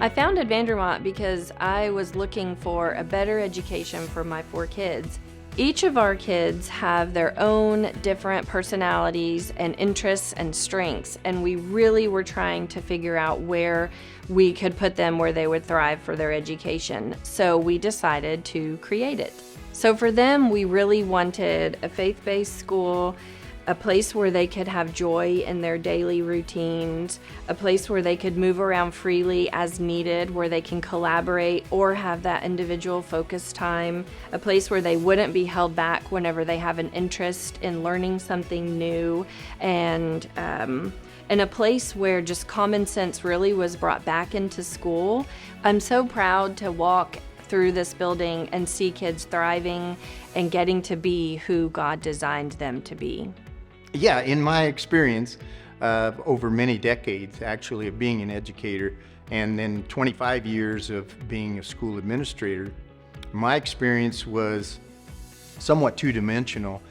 I founded Vandermont because I was looking for a better education for my 4 kids. Each of our kids have their own different personalities and interests and strengths, and we really were trying to figure out where we could put them where they would thrive for their education. So we decided to create it. So for them, we really wanted a faith-based school, a place where they could have joy in their daily routines, a place where they could move around freely as needed, where they can collaborate or have that individual focus time, a place where they wouldn't be held back whenever they have an interest in learning something new, and a place where just common sense really was brought back into school. I'm so proud to walk through this building and see kids thriving and getting to be who God designed them to be. Yeah, in my experience, over many decades actually of being an educator and then 25 years of being a school administrator, my experience was somewhat two-dimensional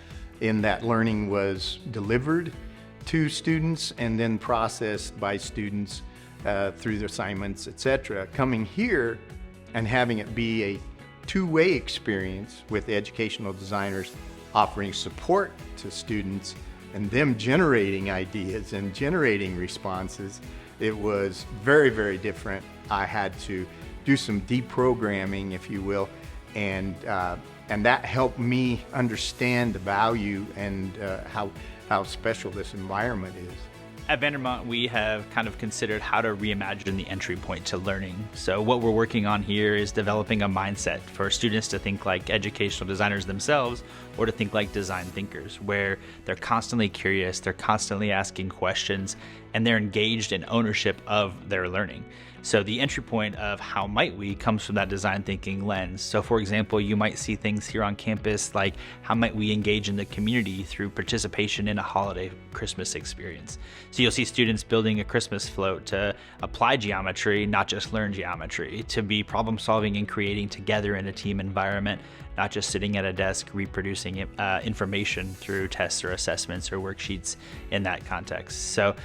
in that learning was delivered to students and then processed by students through their assignments, etc. Coming here and having it be a two-way experience with educational designers offering support to students and them generating ideas and generating responses, it was very, very different. I had to do some deprogramming, if you will, and that helped me understand the value and how special this environment is. At Vandermont, we have kind of considered how to reimagine the entry point to learning. So what we're working on here is developing a mindset for students to think like educational designers themselves or to think like design thinkers, where they're constantly curious, they're constantly asking questions, and they're engaged in ownership of their learning. So the entry point of how might we comes from that design thinking lens. So for example, you might see things here on campus like how might we engage in the community through participation in a holiday Christmas experience. So you'll see students building a Christmas float to apply geometry, not just learn geometry, to be problem solving and creating together in a team environment, not just sitting at a desk reproducing information through tests or assessments or worksheets in that context. So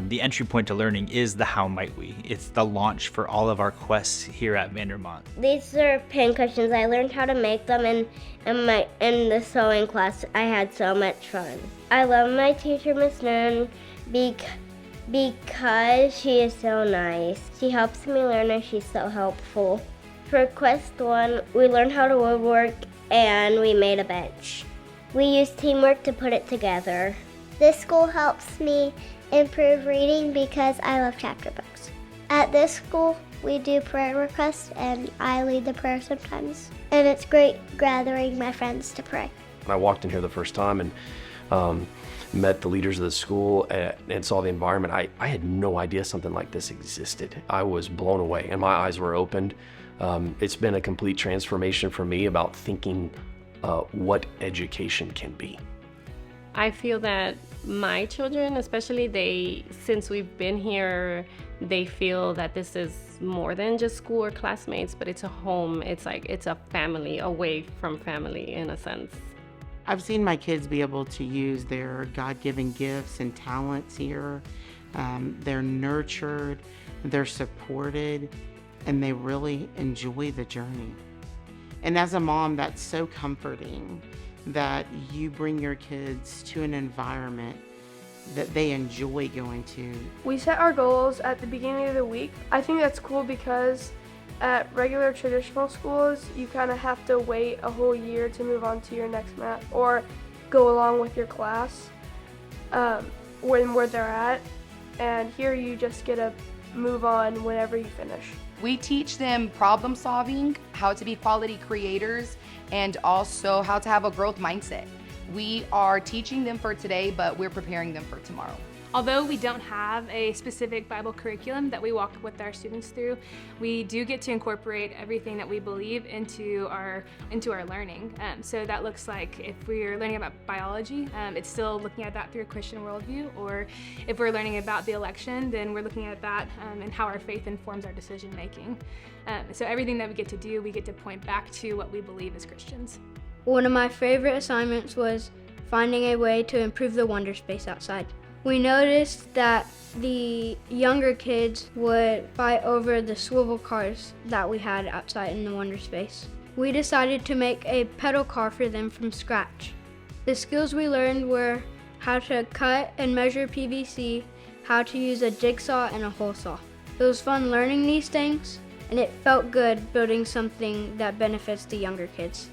the entry point to learning is the how might we. It's the launch for all of our quests here at Vandermont. These are pin cushions. I learned how to make them in the sewing class. I had so much fun. I love my teacher, Miss Noon, because she is so nice. She helps me learn and she's so helpful. For quest 1, we learned how to woodwork and we made a bench. We used teamwork to put it together. This school helps me improve reading because I love chapter books. At this school, we do prayer requests and I lead the prayer sometimes. And it's great gathering my friends to pray. I walked in here the first time and met the leaders of the school and saw the environment. I had no idea something like this existed. I was blown away and my eyes were opened. It's been a complete transformation for me about thinking what education can be. I feel that my children, especially since we've been here, they feel that this is more than just school or classmates, but it's a home. It's a family away from family in a sense. I've seen my kids be able to use their God-given gifts and talents here. They're nurtured, they're supported, and they really enjoy the journey. And as a mom, that's so comforting that you bring your kids to an environment that they enjoy going to. We set our goals at the beginning of the week. I think that's cool because at regular traditional schools, you kind of have to wait a whole year to move on to your next math or go along with your class where they're at. And here you just get to move on whenever you finish. We teach them problem solving, how to be quality creators, and also how to have a growth mindset. We are teaching them for today, but we're preparing them for tomorrow. Although we don't have a specific Bible curriculum that we walk with our students through, we do get to incorporate everything that we believe into our learning. So that looks like if we're learning about biology, it's still looking at that through a Christian worldview, or if we're learning about the election, then we're looking at that and how our faith informs our decision making. So everything that we get to do, we get to point back to what we believe as Christians. One of my favorite assignments was finding a way to improve the wonder space outside. We noticed that the younger kids would fight over the swivel cars that we had outside in the Wonder Space. We decided to make a pedal car for them from scratch. The skills we learned were how to cut and measure PVC, how to use a jigsaw and a hole saw. It was fun learning these things, and it felt good building something that benefits the younger kids.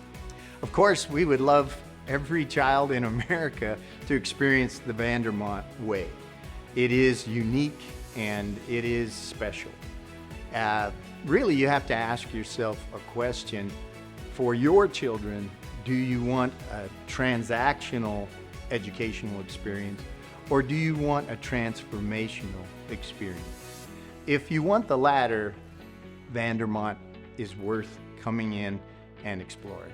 Of course, we would love every child in America to experience the Vandermont way. It is unique and it is special. Really, you have to ask yourself a question. For your children, do you want a transactional educational experience, or do you want a transformational experience? If you want the latter, Vandermont is worth coming in and exploring.